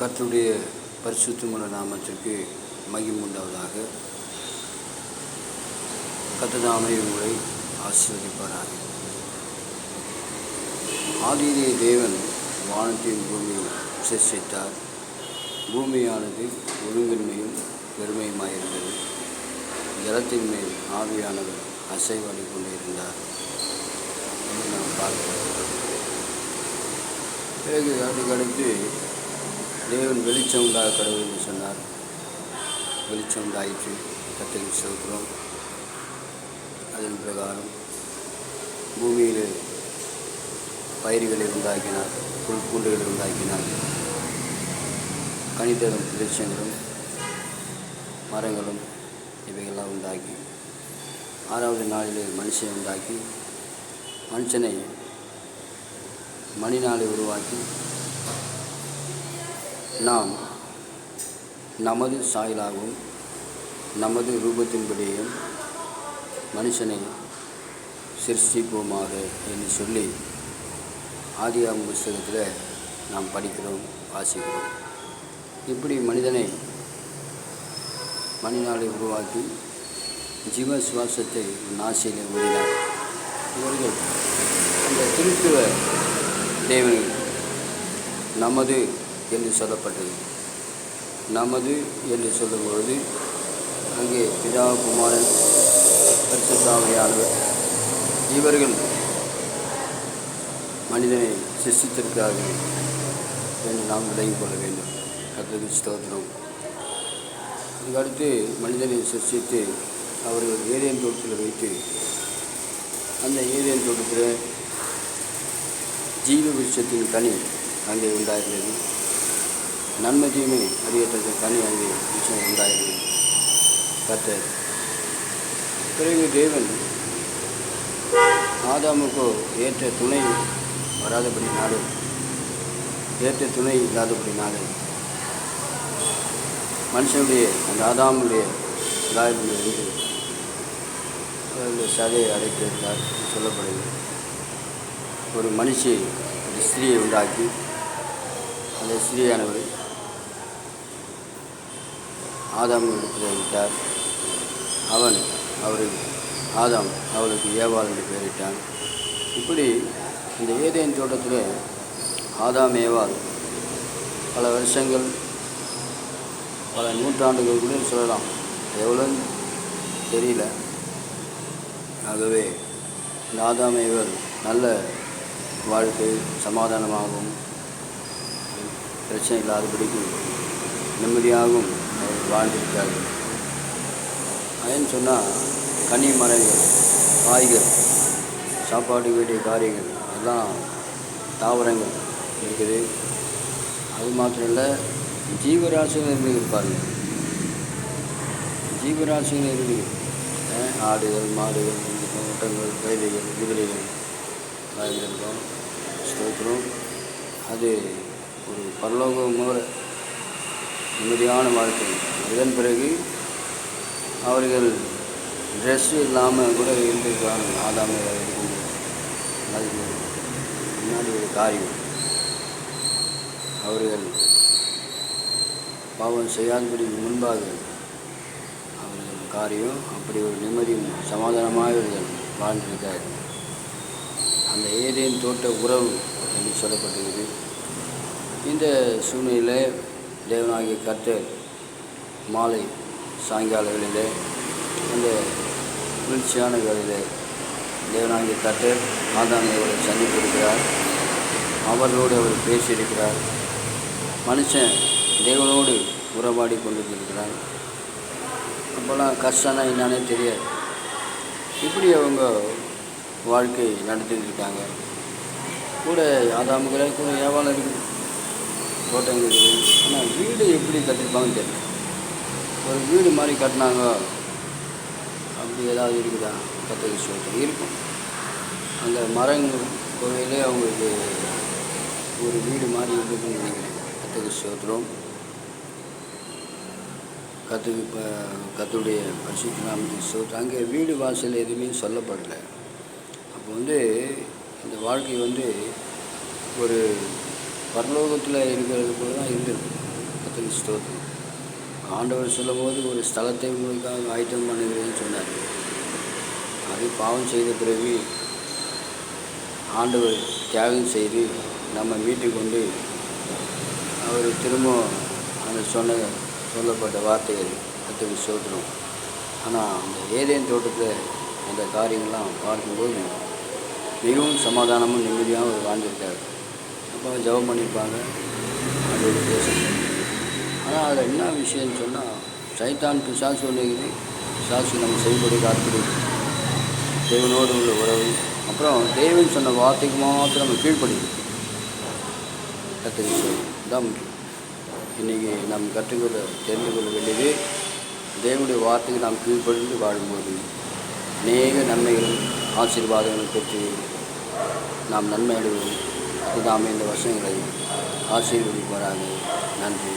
கர்த்தருடைய பரிசுத்தமுள்ள நாமத்திற்கு மகிமை உண்டாவதாக. கர்த்தர் தாமே உங்களை ஆசீர்வதிப்பாராக. ஆதியிலே தேவன் வானத்தையும் பூமியை சிருஷ்டித்தார். பூமியானது ஒழுங்கின்மையும் பெருமையுமாயிருந்தது. ஜலத்தின் மேல் ஆவியானவர் அசைவாடி கொண்டிருந்தார் என்று நாம் பார்க்கிறோம். பிறகு அதுக்கடுத்து தேவன் வெளிச்சம் உண்டாக கடவுள் என்று சொன்னார். வெளிச்சம் உண்டாயிற்று. கர்த்தருக்கு ஸ்தோத்திரம். அதன் பிரகாரம் பூமியில் பயிர்களை உண்டாக்கினார், புல்பூண்டுகளை உண்டாக்கினார். கனிதரும் விருட்சங்களும் மரங்களும் இவைகள்லாம் உண்டாக்கி 6வது நாளிலே மனுஷனை உண்டாக்கி மனுஷனை மணினாலே உருவாக்கி நாம் நமது சாயலாகவும் நமது ரூபத்தின்படியும் மனுஷனை சிருஷ்டிப்போமாக என்று சொல்லி ஆதியாகம புஸ்தகத்தில் நாம் படிக்கிறோம், வாசிக்கிறோம். இப்படி மனிதனை மணினாலே உருவாக்கி ஜீவ சுவாசத்தை நாசியிலே ஊதினார். இவர்கள் அந்த திருத்துவ தேவன் நமது என்று சொல்லப்பட்டது. நமது என்று சொல்லும்பொழுது அங்கே பிதா, குமாரன், பரிசுத்த ஆவியானவர் இவர்கள் மனிதனை சிருஷ்டித்திருக்கிறார்கள் என்று நாம் விளங்கிக் கொள்ள வேண்டும். கர்த்தருக்கு ஸ்தோத்திரம். அதுக்கடுத்து மனிதனை சிருஷ்டித்து அவர்கள் ஏதேன் தோட்டத்தில் வைத்து அந்த ஏதேன் தோட்டத்தில் ஜீவ விருட்சத்தின் கனி அங்கே உண்டாயிருந்தது. நன்மை தீமை அறியத்தக்க கனி அங்கே விஷயம் உண்டாயிருந்தது. கர்த்தர் பிறகு தேவன் ஆதாமுக்கோ ஏற்ற துணை வராதபடினாலும் ஏற்ற துணை இல்லாதபடினாலும் மனுஷனுடைய அந்த ஆதாமுடைய இருந்து அவர்கள் சதையை அடைத்திருந்தார் சொல்லப்படுது. ஒரு மனுஷி ஒரு ஸ்திரீயை உண்டாக்கி அந்த ஸ்திரீயானவர் ஆதாம் இடத்தில் விட்டார். ஆதாம் அவளுக்கு ஏவாள் என்று பெயரிட்டான். இப்படி இந்த ஏதேன் தோட்டத்தில் ஆதாம் ஏவாள் பல வருஷங்கள், பல நூற்றாண்டுகள் கூட சொல்லலாம், எவ்வளோன்னு தெரியல. ஆகவே இந்த ஆதாம் ஏவாள் நல்ல வாழ்க்கை சமாதானமாகவும் பிரச்சனை இல்லாதபடிக்கு நிம்மதியாகவும் அவர்கள் வாழ்ந்திருக்கார்கள். ஏன்னு சொன்னால் கனி மரங்கள், காய்கள், சாப்பாடு வேண்டிய காரியங்கள் எல்லாம் தாவரங்கள் இருக்குது. அது மாத்திரம் இல்லை, ஜீவராசிகள் இருப்பார்கள். ஜீவராசிகள் இருக்குது. ஆடுகள், மாடுகள், ஒட்டங்கள், கழுதைகள், குதிரைகள் இருக்கும். ஸ்தோத்திரம். அது ஒரு பரலோகம் மூல நிம்மதியான வாழ்க்கை. இதன் பிறகு அவர்கள் ட்ரெஸ்ஸு இல்லாமல் கூட இருந்திருக்காங்க. ஆதாமே இருக்கும். அதுக்கு முன்னாடி ஒரு காரியம், அவர்கள் பாவம் செய்யாதபடி முன்பாக அவர்கள் காரியம் அப்படி ஒரு நிம்மதியும் சமாதானமாக இவர்கள் வாழ்ந்திருக்கார்கள். அந்த ஏதேன் தோட்ட உறவு என்று சொல்லப்பட்டிருக்கு. இந்த சூழ்நிலையில் தேவனாகிய கர்த்தர் மாலை சாயங்கால வேளையிலே அந்த குளிர்ச்சியான வேளையிலே தேவனாகிய கர்த்தர் ஆதாமையோடு சந்தித்திருக்கிறார். அவர்களோடு அவர் பேசியிருக்கிறார். மனுஷன் தேவனோடு உறவாடி கொண்டிருக்கிறார். அப்போல்லாம் கஷ்டம்னா என்னானே தெரியாது. இப்படி அவங்க வாழ்க்கை நடத்திட்டு இருக்காங்க. கூட ஆதாமுகளை கூட ஏவாளம் இருக்குது, தோட்டங்கள் இருக்குது. ஆனால் வீடு எப்படி கட்டிருப்பாங்கன்னு தெரியல. ஒரு வீடு மாதிரி கட்டினாங்க அப்படி ஏதாவது இருக்குதா? கர்த்தருக்கு ஸ்தோத்திரம். இருக்கும். அந்த மரங்கள் கோவிலே அவங்களுக்கு ஒரு வீடு மாதிரி இருக்குதுன்னு நினைக்கிறேன். கர்த்தருக்கு ஸ்தோத்திரம். கர்த்தருடைய பரிசுத்த நாமத்துக்கு ஸ்தோத்திரம். அங்கே வீடு வாசல் எதுவுமே சொல்லப்படலை. அப்போ இந்த வாழ்க்கை ஒரு பரலோகத்தில் இருக்கிறது போல தான் இருந்தது. கர்த்தருக்கு ஸ்தோத்திரம். ஆண்டவர் சொல்லும்போது ஒரு ஸ்தலத்தை உங்களுக்காக ஆயத்தம் பண்ணுகிறேன்னு சொன்னார். அது பாவம் செய்த பிறகு ஆண்டவர் தியாகம் செய்து நம்ம மீட்டு கொண்டு அவர் திரும்ப அந்த சொல்லப்பட்ட வார்த்தைகள் கர்த்தருக்கு ஸ்தோத்திரம். ஆனால் அந்த ஏதேன் தோட்டத்தில் அந்த காரியங்கள்லாம் பார்க்கும்போது மிகவும் சமாதானமும் நிம்மதியாகவும் அவர் வாழ்ந்திருக்காரு. அப்போ ஜெபம் பண்ணியிருப்பாங்க, அதோட பேசணும். ஆனால் அதில் என்ன விஷயம்னு சொன்னால், சைத்தான் பிசாசு ஒன்றுங்குது, பிசாசு நம்ம செய்யப்படி காத்துடு தேவனோடு உள்ள உறவு, அப்புறம் தேவன் சொன்ன வார்த்தைக்கு மாத்திரம் நம்ம கீழ்ப்படியும். கற்றுக்க தான் முக்கியம். இன்றைக்கி நாம் கற்றுக்கொள்ள தெரிந்து கொள்ள வேண்டியது, தேவனுடைய வார்த்தைக்கு நாம் கீழ்ப்படிந்து வாழும்போது அநேக நன்மைகளும் ஆசீர்வாதங்களும் பெற்று நாம் நன்மை அடைவோம். அது நாம் இந்த வருஷங்களை ஆசீர்வதிப்பாராக. நன்றி.